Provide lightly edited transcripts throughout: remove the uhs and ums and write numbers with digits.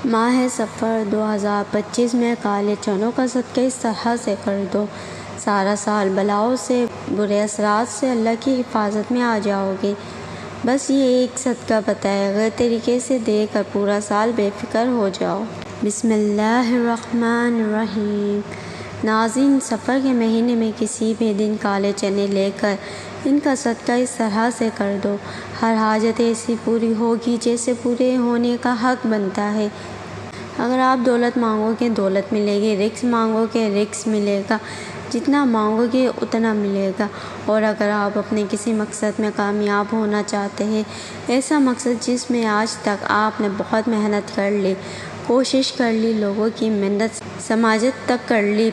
ماہ سفر 2025 میں کالے چنوں کا صدقہ اس طرح سے کر دو، سارا سال بلاؤں سے، برے اثرات سے اللہ کی حفاظت میں آ جاؤ گے۔ بس یہ ایک صدقہ بتائے گئے طریقے سے دے کر پورا سال بے فکر ہو جاؤ۔ بسم اللہ الرحمن الرحیم۔ ناظرین، سفر کے مہینے میں کسی بھی دن کالے چنے لے کر ان کا صدقہ اس طرح سے کر دو، ہر حاجت ایسی پوری ہوگی جیسے پورے ہونے کا حق بنتا ہے۔ اگر آپ دولت مانگو گے دولت ملے گی، رزق مانگو گے رزق ملے گا، جتنا مانگو گے اتنا ملے گا۔ اور اگر آپ اپنے کسی مقصد میں کامیاب ہونا چاہتے ہیں، ایسا مقصد جس میں آج تک آپ نے بہت محنت کر لی، کوشش کر لی، لوگوں کی محنت سماجت تک کر لی،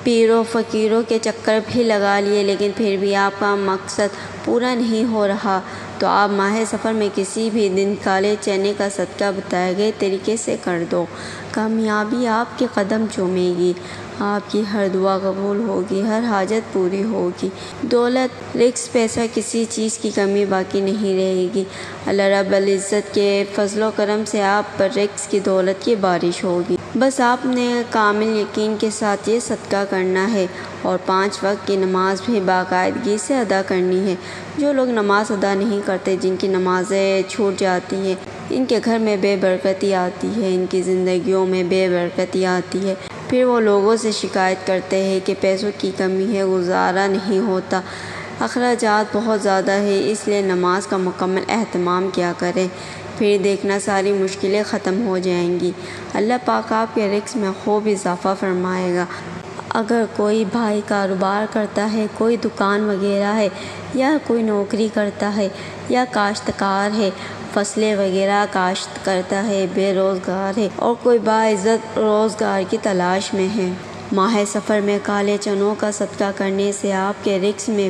پیروں فقیروں کے چکر بھی لگا لیے، لیکن پھر بھی آپ کا مقصد پورا نہیں ہو رہا، تو آپ ماہ سفر میں کسی بھی دن کالے چنے کا صدقہ بتائے گئے طریقے سے کر دو۔ کامیابی آپ کے قدم چومے گی، آپ کی ہر دعا قبول ہوگی، ہر حاجت پوری ہوگی۔ دولت، رزق، پیسہ، کسی چیز کی کمی باقی نہیں رہے گی۔ اللہ رب العزت کے فضل و کرم سے آپ پر رزق کی دولت کی بارش ہوگی۔ بس آپ نے کامل یقین کے ساتھ یہ صدقہ کرنا ہے اور 5 وقت کی نماز بھی باقاعدگی سے ادا کرنی ہے۔ جو لوگ نماز ادا نہیں کرتے، جن کی نمازیں چھوٹ جاتی ہیں، ان کے گھر میں بے برکتی آتی ہے، ان کی زندگیوں میں بے برکتی آتی ہے۔ پھر وہ لوگوں سے شکایت کرتے ہیں کہ پیسوں کی کمی ہے، گزارا نہیں ہوتا، اخراجات بہت زیادہ ہے، اس لیے نماز کا مکمل اہتمام کیا کریں۔ پھر دیکھنا ساری مشکلیں ختم ہو جائیں گی۔ اللہ پاک آپ کے رزق میں خوب اضافہ فرمائے گا۔ اگر کوئی بھائی کاروبار کرتا ہے، کوئی دکان وغیرہ ہے، یا کوئی نوکری کرتا ہے، یا کاشتکار ہے، فصلیں وغیرہ کاشت کرتا ہے، بے روزگار ہے، اور کوئی باعزت روزگار کی تلاش میں ہے، ماہ سفر میں کالے چنوں کا صدقہ کرنے سے آپ کے رزق میں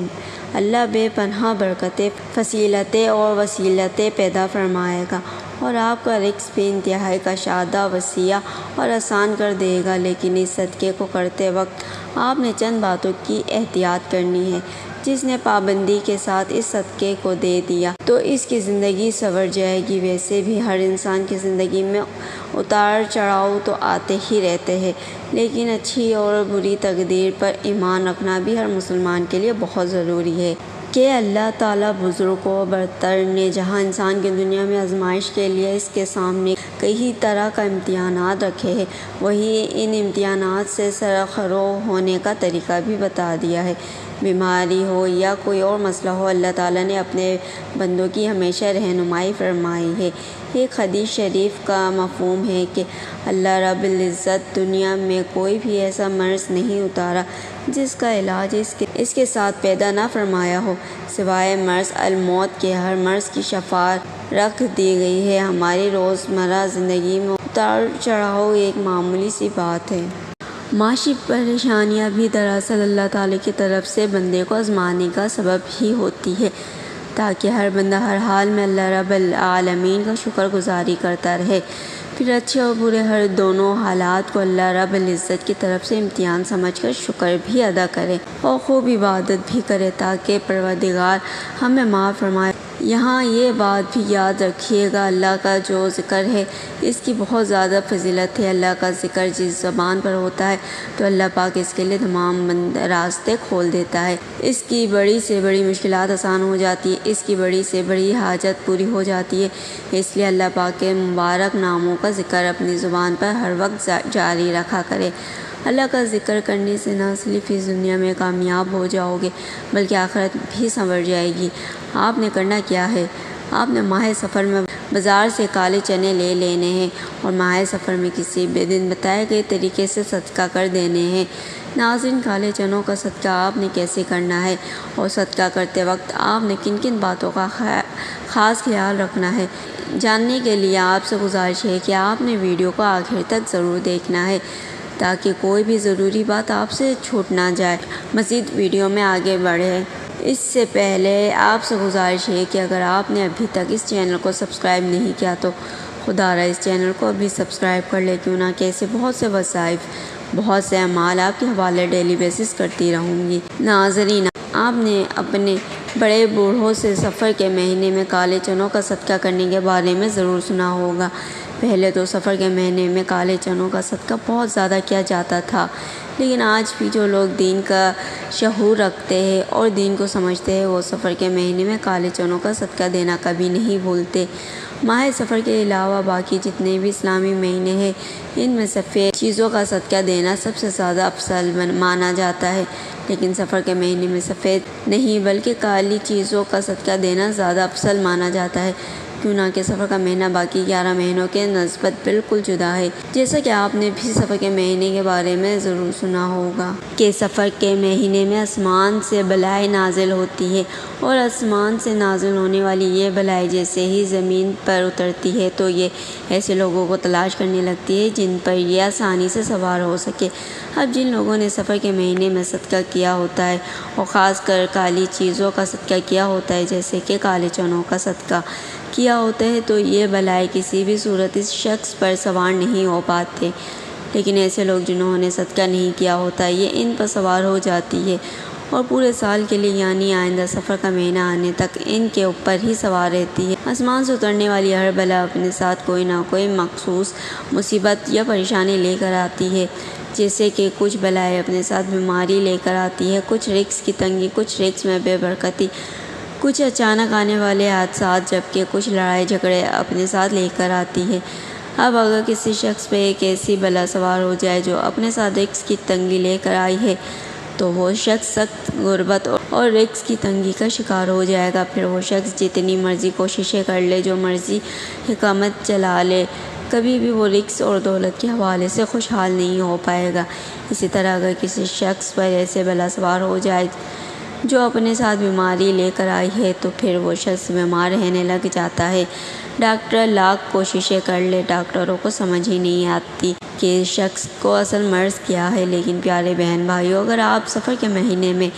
اللہ بے پناہ برکتیں، فصیلتیں اور وسیلتیں پیدا فرمائے گا، اور آپ کا رزق بھی انتہائی کشادہ، وسیع اور آسان کر دے گا۔ لیکن اس صدقے کو کرتے وقت آپ نے چند باتوں کی احتیاط کرنی ہے۔ جس نے پابندی کے ساتھ اس صدقے کو دے دیا تو اس کی زندگی سنور جائے گی۔ ویسے بھی ہر انسان کی زندگی میں اتار چڑھاؤ تو آتے ہی رہتے ہیں، لیکن اچھی اور بری تقدیر پر ایمان رکھنا بھی ہر مسلمان کے لیے بہت ضروری ہے کہ اللہ تعالیٰ بزرگ و برتر نے جہاں انسان کی دنیا میں آزمائش کے لیے اس کے سامنے کئی طرح کا امتحانات رکھے ہیں، وہی ان امتحانات سے سرخرو ہونے کا طریقہ بھی بتا دیا ہے۔ بیماری ہو یا کوئی اور مسئلہ ہو، اللہ تعالیٰ نے اپنے بندوں کی ہمیشہ رہنمائی فرمائی ہے۔ ایک حدیث شریف کا مفہوم ہے کہ اللہ رب العزت دنیا میں کوئی بھی ایسا مرض نہیں اتارا جس کا علاج اس کے ساتھ پیدا نہ فرمایا ہو، سوائے مرض الموت کے۔ ہر مرض کی شفا رکھ دی گئی ہے۔ ہماری روزمرہ زندگی میں اتار چڑھاؤ ایک معمولی سی بات ہے۔ معاشی پریشانیاں بھی دراصل اللہ تعالیٰ کی طرف سے بندے کو آزمانے کا سبب ہی ہوتی ہے، تاکہ ہر بندہ ہر حال میں اللہ رب العالمین کا شکر گزاری کرتا رہے، پھر اچھے اور برے ہر دونوں حالات کو اللہ رب العزت کی طرف سے امتحان سمجھ کر شکر بھی ادا کرے اور خوب عبادت بھی کرے، تاکہ پروردگار ہمیں معاف فرمائے۔ یہاں یہ بات بھی یاد رکھیے گا، اللہ کا جو ذکر ہے اس کی بہت زیادہ فضیلت ہے۔ اللہ کا ذکر جس زبان پر ہوتا ہے تو اللہ پاک اس کے لیے تمام راستے کھول دیتا ہے، اس کی بڑی سے بڑی مشکلات آسان ہو جاتی ہے، اس کی بڑی سے بڑی حاجت پوری ہو جاتی ہے۔ اس لیے اللہ پاک کے مبارک ناموں کا ذکر اپنی زبان پر ہر وقت جاری رکھا کرے۔ اللہ کا ذکر کرنے سے نہ صرف اس دنیا میں کامیاب ہو جاؤ گے بلکہ آخرت بھی سنور جائے گی۔ آپ نے کرنا کیا ہے؟ آپ نے ماہ سفر میں بازار سے کالے چنے لے لینے ہیں اور ماہ سفر میں کسی بھی دن بتائے گئے طریقے سے صدقہ کر دینے ہیں۔ ناظرین، کالے چنوں کا صدقہ آپ نے کیسے کرنا ہے اور صدقہ کرتے وقت آپ نے کن کن باتوں کا خاص خیال رکھنا ہے، جاننے کے لیے آپ سے گزارش ہے کہ آپ نے ویڈیو کو آخر تک ضرور دیکھنا ہے تاکہ کوئی بھی ضروری بات آپ سے چھوٹ نہ جائے۔ مزید ویڈیو میں آگے بڑھیں اس سے پہلے آپ سے گزارش ہے کہ اگر آپ نے ابھی تک اس چینل کو سبسکرائب نہیں کیا تو خدا را اس چینل کو ابھی سبسکرائب کر لے، کیوں نہ کہ ایسے بہت سے وظائف، بہت سے اعمال آپ کے حوالے ڈیلی بیسس کرتی رہوں گی۔ ناظرین، آپ نے اپنے بڑے بوڑھوں سے سفر کے مہینے میں کالے چنوں کا صدقہ کرنے کے بارے میں ضرور سنا ہوگا، پہلے تو سفر کے مہینے میں کالے چنوں کا صدقہ بہت زیادہ کیا جاتا تھا، لیکن آج بھی جو لوگ دین کا شعور رکھتے ہیں اور دین کو سمجھتے ہیں وہ سفر کے مہینے میں کالے چنوں کا صدقہ دینا کبھی نہیں بھولتے۔ ماہ سفر کے علاوہ باقی جتنے بھی اسلامی مہینے ہیں ان میں سفید چیزوں کا صدقہ دینا سب سے زیادہ افضل مانا جاتا ہے، لیکن سفر کے مہینے میں سفید نہیں بلکہ کالی چیزوں کا صدقہ دینا زیادہ افضل مانا جاتا ہے، کیوں نہ کہ سفر کا مہینہ باقی 11 مہینوں کے نسبت بالکل جدا ہے۔ جیسا کہ آپ نے بھی سفر کے مہینے کے بارے میں ضرور سنا ہوگا کہ سفر کے مہینے میں آسمان سے بلائیں نازل ہوتی ہے، اور آسمان سے نازل ہونے والی یہ بلائیں جیسے ہی زمین پر اترتی ہے تو یہ ایسے لوگوں کو تلاش کرنے لگتی ہے جن پر یہ آسانی سے سوار ہو سکے۔ اب جن لوگوں نے سفر کے مہینے میں صدقہ کیا ہوتا ہے اور خاص کر کالی چیزوں کا صدقہ کیا ہوتا ہے جیسے کہ کالے چنوں کا صدقہ کیا ہوتا ہے تو یہ بلائیں کسی بھی صورت اس شخص پر سوار نہیں ہو پاتے، لیکن ایسے لوگ جنہوں نے صدقہ نہیں کیا ہوتا یہ ان پر سوار ہو جاتی ہے اور پورے سال کے لیے یعنی آئندہ سفر کا مہینہ آنے تک ان کے اوپر ہی سوار رہتی ہے۔ آسمان سے اترنے والی ہر بلا اپنے ساتھ کوئی نہ کوئی مخصوص مصیبت یا پریشانی لے کر آتی ہے، جیسے کہ کچھ بلائیں اپنے ساتھ بیماری لے کر آتی ہے، کچھ رزق کی تنگی، کچھ رزق میں بے برکتی، کچھ اچانک آنے والے حادثات، جبکہ کچھ لڑائی جھگڑے اپنے ساتھ لے کر آتی ہے۔ اب اگر کسی شخص پہ ایک ایسی بلا سوار ہو جائے جو اپنے ساتھ رزق کی تنگی لے کر آئی ہے تو وہ شخص سخت غربت اور رزق کی تنگی کا شکار ہو جائے گا۔ پھر وہ شخص جتنی مرضی کوششیں کر لے، جو مرضی حکمت چلا لے، کبھی بھی وہ رزق اور دولت کے حوالے سے خوشحال نہیں ہو پائے گا۔ اسی طرح اگر کسی شخص پر ایسے بلا سوار ہو جائے جو اپنے ساتھ بیماری لے کر آئی ہے تو پھر وہ شخص بیمار رہنے لگ جاتا ہے۔ ڈاکٹر لاکھ کوششیں کر لے، ڈاکٹروں کو سمجھ ہی نہیں آتی کہ اس شخص کو اصل مرض کیا ہے۔ لیکن پیارے بہن بھائیوں، اگر آپ سفر کے مہینے میں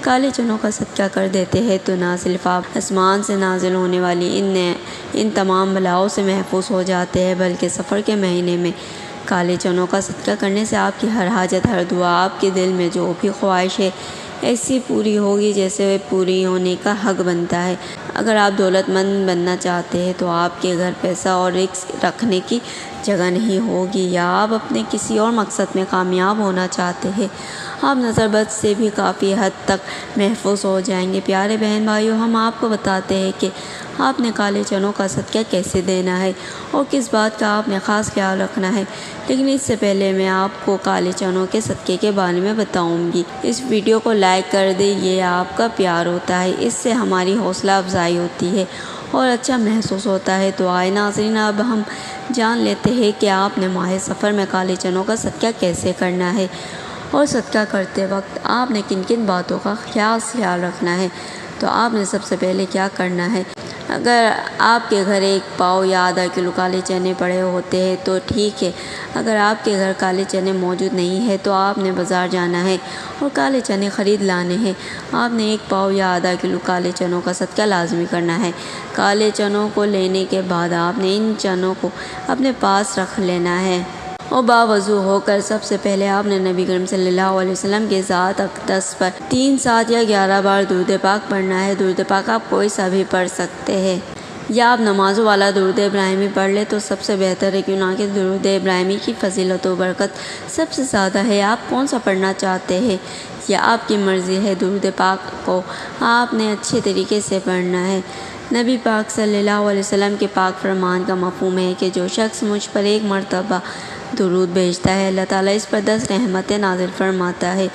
کالے چنوں کا صدقہ کر دیتے ہیں تو نہ صرف آپ آسمان سے نازل ہونے والی ان تمام بلاؤں سے محفوظ ہو جاتے ہیں، بلکہ سفر کے مہینے میں کالے چنوں کا صدقہ کرنے سے آپ کی ہر حاجت، ہر دعا، آپ کے دل میں جو بھی خواہش ہے ایسی پوری ہوگی جیسے وہ پوری ہونے کا حق بنتا ہے۔ اگر آپ دولت مند بننا چاہتے ہیں تو آپ کے گھر پیسہ اور رزق رکھنے کی جگہ نہیں ہوگی، یا آپ اپنے کسی اور مقصد میں کامیاب ہونا چاہتے ہیں، آپ نظر بد سے بھی کافی حد تک محفوظ ہو جائیں گے۔ پیارے بہن بھائیوں، ہم آپ کو بتاتے ہیں کہ آپ نے کالے چنوں کا صدقہ کیسے دینا ہے اور کس بات کا آپ نے خاص خیال رکھنا ہے، لیکن اس سے پہلے میں آپ کو کالے چنوں کے صدقے کے بارے میں بتاؤں گی۔ اس ویڈیو کو لائک کر دیں، یہ آپ کا پیار ہوتا ہے، اس سے ہماری حوصلہ افزائی ہوتی ہے اور اچھا محسوس ہوتا ہے۔ تو آئے ناظرین، اب ہم جان لیتے ہیں کہ آپ نے ماہ سفر میں کالے چنوں کا صدقہ کیسے کرنا ہے اور صدقہ کرتے وقت آپ نے کن کن باتوں کا خیال رکھنا ہے۔ تو آپ نے سب سے پہلے کیا کرنا ہے، اگر آپ کے گھر 1 پاؤ یا آدھا کلو کالے چنے پڑے ہوتے ہیں تو ٹھیک ہے، اگر آپ کے گھر کالے چنے موجود نہیں ہیں تو آپ نے بازار جانا ہے اور کالے چنے خرید لانے ہیں۔ آپ نے 1 پاؤ یا آدھا کلو کالے چنوں کا صدقہ لازمی کرنا ہے۔ کالے چنوں کو لینے کے بعد آپ نے ان چنوں کو اپنے پاس رکھ لینا ہے اور باوضو ہو کر سب سے پہلے آپ نے نبی کریم صلی اللہ علیہ وسلم کے ذات اقدس پر 3، 7 یا 11 بار درود پاک پڑھنا ہے۔ درود پاک آپ کوئی سا بھی پڑھ سکتے ہیں، یا آپ نمازوں والا درود ابراہیمی پڑھ لیں تو سب سے بہتر ہے، کیوں نہ کہ درود ابراہیمی کی فضیلت و برکت سب سے زیادہ ہے۔ آپ کون سا پڑھنا چاہتے ہیں یا آپ کی مرضی ہے، درود پاک کو آپ نے اچھے طریقے سے پڑھنا ہے۔ نبی پاک صلی اللہ علیہ وسلم کے پاک فرمان کا مفہوم ہے کہ جو شخص مجھ پر 1 مرتبہ درود بھیجتا ہے، اللہ تعالیٰ اس پر 10 رحمتیں نازل فرماتا ہے،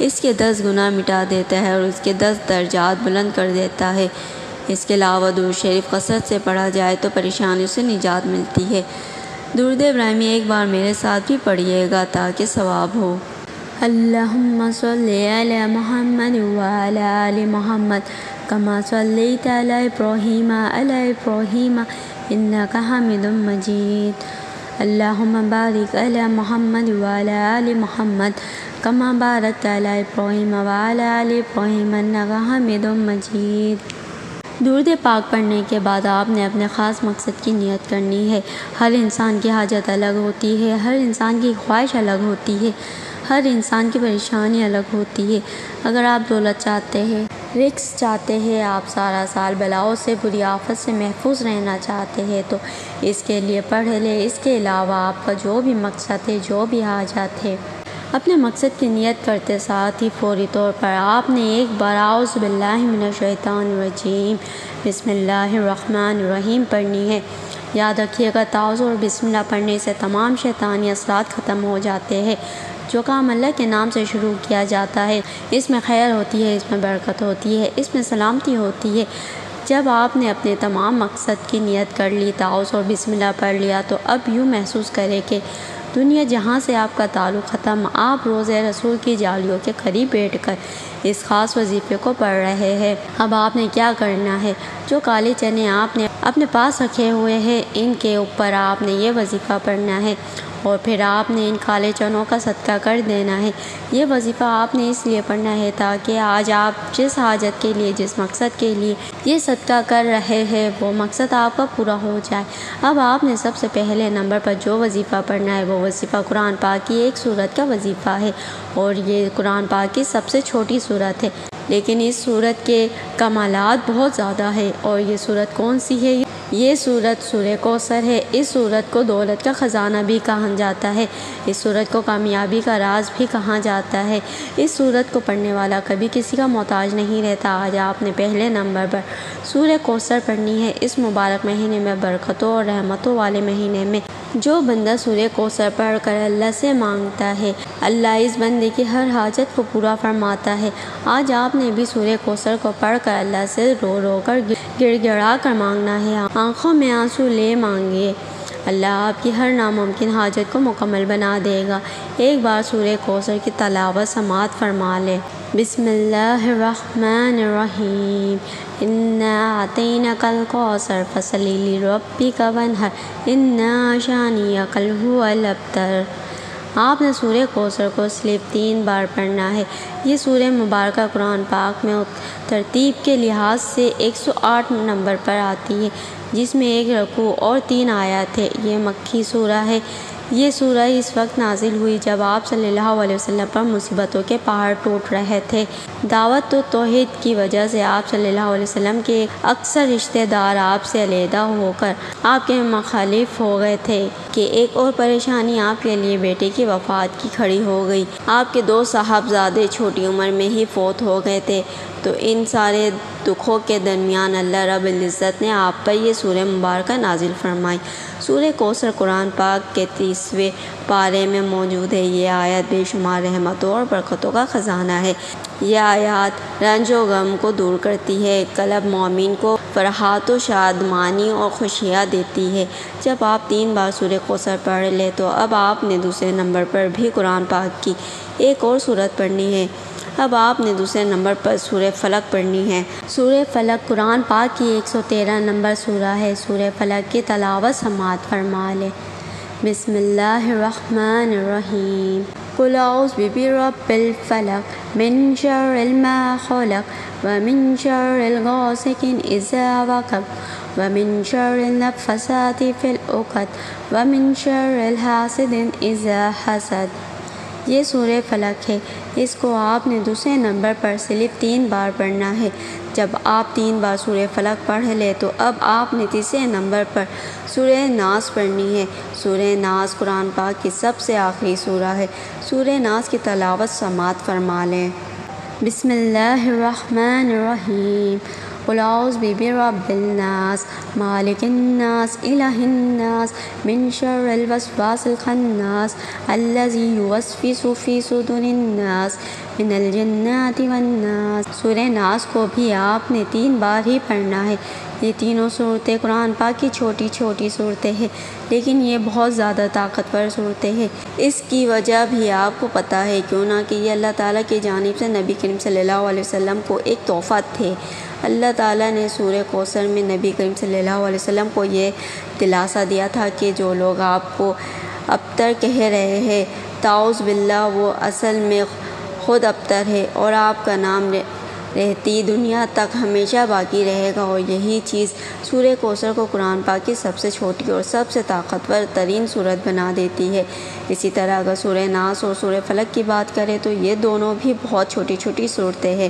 اس کے 10 گناہ مٹا دیتا ہے اور اس کے 10 درجات بلند کر دیتا ہے۔ اس کے علاوہ درود شریف کثرت سے پڑھا جائے تو پریشانیوں سے نجات ملتی ہے۔ درود ابراہیمی ایک بار میرے ساتھ بھی پڑھیے گا تاکہ ثواب ہو۔ اللہم صلی علی محمد وعلی آل محمد کما صلیت علی ابراہیم انک حمید مجید۔ اللہم بارک علی محمد وعلی آل محمد کما بارکت علی ابراہیم وعلی آل ابراہیم انک حمید مجید۔ درود پاک پڑھنے کے بعد آپ نے اپنے خاص مقصد کی نیت کرنی ہے۔ ہر انسان کی حاجت الگ ہوتی ہے، ہر انسان کی خواہش الگ ہوتی ہے۔ ہر انسان کی پریشانی الگ ہوتی ہے۔ اگر آپ دولت چاہتے ہیں، رزق چاہتے ہیں، آپ سارا سال بلاؤں سے، بری آفت سے محفوظ رہنا چاہتے ہیں تو اس کے لیے پڑھ لیں۔ اس کے علاوہ آپ کا جو بھی مقصد ہے، جو بھی حاجت ہے، اپنے مقصد کی نیت کرتے ساتھ ہی فوری طور پر آپ نے ایک بار اعوذ باللہ من الشیطان الرجیم بسم اللہ الرحمن الرحیم پڑھنی ہے۔ یاد رکھیے گا تعوذ اور بسم اللہ پڑھنے سے تمام شیطانی اثرات ختم ہو جاتے ہیں۔ جو کام اللہ کے نام سے شروع کیا جاتا ہے اس میں خیر ہوتی ہے، اس میں برکت ہوتی ہے، اس میں سلامتی ہوتی ہے۔ جب آپ نے اپنے تمام مقصد کی نیت کر لی، تعوذ اور بسم اللہ پڑھ لیا، تو اب یوں محسوس کریں کہ دنیا جہاں سے آپ کا تعلق ختم، آپ روضہ رسول کی جالیوں کے قریب بیٹھ کر اس خاص وظیفے کو پڑھ رہے ہیں۔ اب آپ نے کیا کرنا ہے؟ جو کالے چنے آپ نے اپنے پاس رکھے ہوئے ہیں ان کے اوپر آپ نے یہ وظیفہ پڑھنا ہے اور پھر آپ نے ان کالے چنوں کا صدقہ کر دینا ہے۔ یہ وظیفہ آپ نے اس لیے پڑھنا ہے تاکہ آج آپ جس حاجت کے لیے، جس مقصد کے لیے یہ صدقہ کر رہے ہیں وہ مقصد آپ کا پورا ہو جائے۔ اب آپ نے سب سے پہلے نمبر پر جو وظیفہ پڑھنا ہے وہ وظیفہ قرآن پاک کی ایک سورت کا وظیفہ ہے، اور یہ قرآن پاک کی سب سے چھوٹی سورت ہے، لیکن اس سورت کے کمالات بہت زیادہ ہے۔ اور یہ سورت کون سی ہے؟ یہ سورت سورہ کوثر ہے۔ اس سورت کو دولت کا خزانہ بھی کہا جاتا ہے، اس سورت کو کامیابی کا راز بھی کہا جاتا ہے۔ اس سورت کو پڑھنے والا کبھی کسی کا محتاج نہیں رہتا۔ آج آپ نے پہلے نمبر پر سورہ کوثر پڑھنی ہے۔ اس مبارک مہینے میں، برکتوں اور رحمتوں والے مہینے میں جو بندہ سورہ کوثر پڑھ کر اللہ سے مانگتا ہے، اللہ اس بندے کی ہر حاجت کو پورا فرماتا ہے۔ آج آپ نے بھی سورہ کوثر کو پڑھ کر اللہ سے رو رو کر، گڑ گڑا کر مانگنا ہے۔ آنکھوں میں آنسو لے مانگیے، اللہ آپ کی ہر ناممکن حاجت کو مکمل بنا دے گا۔ ایک بار سورہ کوثر کی تلاوت سماعت فرما لے۔ بسم اللہ الرحمن الرحیم، انا اعطیناک الکوثر فصل لربک وانحر ان شانئک هو الابتر۔ آپ نے سورہ کوثر کو صرف 3 بار پڑھنا ہے۔ یہ سورہ مبارکہ قرآن پاک میں ترتیب کے لحاظ سے 108 نمبر پر آتی ہے، جس میں 1 رکوع اور 3 آیات ہے۔ یہ مکی سورہ ہے۔ یہ سورہ اس وقت نازل ہوئی جب آپ صلی اللہ علیہ وسلم پر مصیبتوں کے پہاڑ ٹوٹ رہے تھے۔ دعوت و توحید کی وجہ سے آپ صلی اللہ علیہ وسلم کے اکثر رشتہ دار آپ سے علیحدہ ہو کر آپ کے مخالف ہو گئے تھے کہ ایک اور پریشانی آپ کے لیے بیٹے کی وفات کی کھڑی ہو گئی۔ آپ کے 2 صاحبزادے چھوٹی عمر میں ہی فوت ہو گئے تھے۔ تو ان سارے دکھوں کے درمیان اللہ رب العزت نے آپ پر یہ سورہ مبارکہ نازل فرمائی۔ سورہ کوثر قرآن پاک کے 30ویں پارے میں موجود ہے۔ یہ آیت بے شمار رحمتوں اور برکتوں کا خزانہ ہے۔ یہ آیات رنج و غم کو دور کرتی ہے، قلب مومن کو فرحات و شادمانی اور خوشیاں دیتی ہے۔ جب آپ 3 بار سورہ کوثر پڑھ لیں تو اب آپ نے دوسرے نمبر پر بھی قرآن پاک کی ایک اور سورت پڑھنی ہے۔ اب آپ نے دوسرے نمبر پر سورہ فلق پڑھنی ہے۔ سورہ فلق قرآن پاک کی 113 نمبر سورہ ہے۔ سورہ فلق کی تلاوت سماعت فرما لے۔ بسم اللہ الرحمن الرحیم، قل اعوذ برب الفلق من شر ما خلق ومن شر غاسق اذا وقب ومن شر النفاثات في العقد ومن شر حاسد اذا حسد۔ یہ سورہ فلق ہے۔ اس کو آپ نے دوسرے نمبر پر صرف 3 بار پڑھنا ہے۔ جب آپ 3 بار سورہ فلق پڑھ لیں تو اب آپ نے تیسرے نمبر پر سورہ ناس پڑھنی ہے۔ سورہ ناس قرآن پاک کی سب سے آخری سورہ ہے۔ سورہ ناس کی تلاوت سماعت فرما لیں۔ بسم اللہ الرحمن الرحیم، قل اعوذ برب الناس مالک الناس الہ الناس من شر الوسواس الخناس الذی یوسوس فی صدور الناس من الجنۃ والناس۔ سورہ ناس کو بھی آپ نے 3 بار ہی پڑھنا ہے۔ یہ تینوں صورتیں قرآن پاک کی چھوٹی چھوٹی صورتیں ہیں، لیکن یہ بہت زیادہ طاقتور صورتیں ہیں۔ اس کی وجہ بھی آپ کو پتہ ہے، کیوں نہ کہ یہ اللہ تعالیٰ کی جانب سے نبی کریم صلی اللہ علیہ وسلم کو ایک تحفہ تھے۔ اللہ تعالیٰ نے سورہ کوثر میں نبی کریم صلی اللہ علیہ وسلم کو یہ دلاسا دیا تھا کہ جو لوگ آپ کو ابتر کہہ رہے ہیں، تعوذ باللہ، وہ اصل میں خود ابتر ہے اور آپ کا نام رہتی دنیا تک ہمیشہ باقی رہے گا، اور یہی چیز سورہ کوثر کو قرآن پاک کی سب سے چھوٹی اور سب سے طاقتور ترین صورت بنا دیتی ہے۔ اسی طرح اگر سورہ ناس اور سورہ فلق کی بات کریں تو یہ دونوں بھی بہت چھوٹی چھوٹی صورتیں ہیں،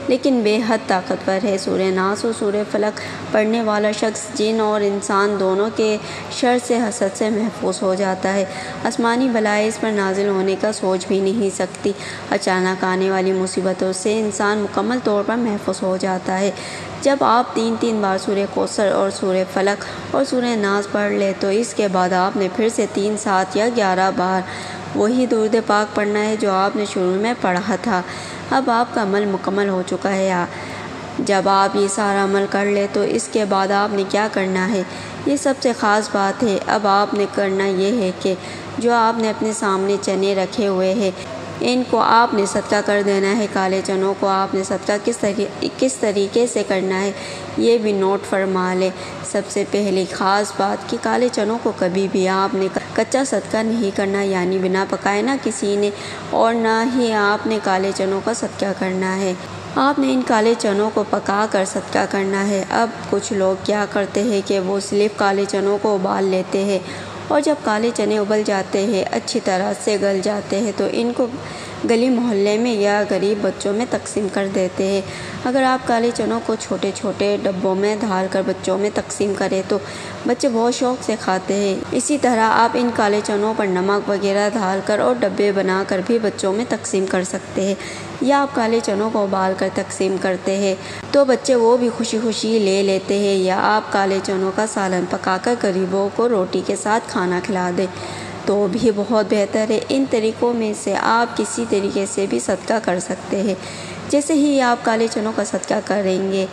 لیکن بے حد طاقتور ہے۔ سورہ ناس اور سورہ فلق پڑھنے والا شخص جن اور انسان دونوں کے شر سے، حسد سے محفوظ ہو جاتا ہے۔ آسمانی بلائیں اس پر نازل ہونے کا سوچ بھی نہیں سکتی۔ اچانک آنے والی مصیبتوں سے انسان مکمل طور پر محفوظ ہو جاتا ہے۔ جب آپ 3 بار سورہ کوثر اور سورہ فلق اور سورہ ناس پڑھ لیں تو اس کے بعد آپ نے پھر سے 3، 7 یا 11 بار وہی درود پاک پڑھنا ہے جو آپ نے شروع میں پڑھا تھا۔ اب آپ کا عمل مکمل ہو چکا ہے۔ جب آپ یہ سارا عمل کر لیں تو اس کے بعد آپ نے کیا کرنا ہے، یہ سب سے خاص بات ہے۔ اب آپ نے کرنا یہ ہے کہ جو آپ نے اپنے سامنے چنے رکھے ہوئے ہیں ان کو آپ نے صدقہ کر دینا ہے۔ کالے چنوں کو آپ نے صدقہ کس طریقے سے کرنا ہے یہ بھی نوٹ فرما لیں۔ سب سے پہلی خاص بات کہ کالے چنوں کو کبھی بھی آپ نے کچا صدقہ نہیں کرنا، یعنی بنا پکائے نہ کسی نے، اور نہ ہی آپ نے کالے چنوں کا صدقہ کرنا ہے۔ آپ نے ان کالے چنوں کو پکا کر صدقہ کرنا ہے۔ اب کچھ لوگ کیا کرتے ہیں کہ وہ صرف کالے چنوں کو ابال لیتے ہیں، اور جب کالے چنے ابل جاتے ہیں، اچھی طرح سے گل جاتے ہیں تو ان کو گلی محلے میں یا غریب بچوں میں تقسیم کر دیتے ہیں۔ اگر آپ کالے چنوں کو چھوٹے چھوٹے ڈبوں میں ڈال کر بچوں میں تقسیم کریں تو بچے بہت شوق سے کھاتے ہیں۔ اسی طرح آپ ان کالے چنوں پر نمک وغیرہ ڈال کر اور ڈبے بنا کر بھی بچوں میں تقسیم کر سکتے ہیں، یا آپ کالے چنوں کو ابال کر تقسیم کرتے ہیں تو بچے وہ بھی خوشی خوشی لے لیتے ہیں، یا آپ کالے چنوں کا سالن پکا کر غریبوں کو روٹی کے ساتھ کھانا کھلا دیں تو بھی بہت بہتر ہے۔ ان طریقوں میں سے آپ کسی طریقے سے بھی صدقہ کر سکتے ہیں۔ جیسے ہی آپ کالے چنوں کا صدقہ کریں گے،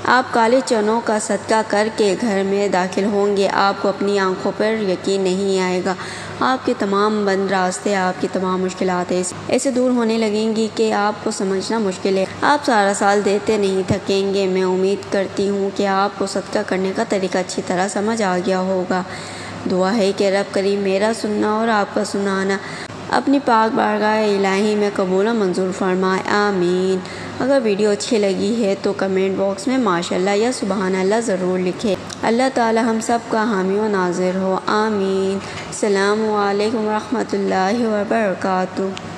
آپ کالے چنوں کا صدقہ کر کے گھر میں داخل ہوں گے، آپ کو اپنی آنکھوں پر یقین نہیں آئے گا۔ آپ کے تمام بند راستے، آپ کی تمام مشکلات ایسے دور ہونے لگیں گی کہ آپ کو سمجھنا مشکل ہے۔ آپ سارا سال دیتے نہیں تھکیں گے۔ میں امید کرتی ہوں کہ آپ کو صدقہ کرنے کا طریقہ اچھی طرح سمجھ آ گیا ہوگا۔ دعا ہے کہ رب کریم میرا سننا اور آپ کا سنانا اپنی پاک بارگاہ الہی میں قبول و منظور فرمائے، آمین۔ اگر ویڈیو اچھی لگی ہے تو کمنٹ باکس میں ماشاءاللہ یا سبحان اللہ ضرور لکھیں۔ اللہ تعالی ہم سب کا حامی و ناظر ہو، آمین۔ السلام علیکم ورحمۃ اللہ وبرکاتہ۔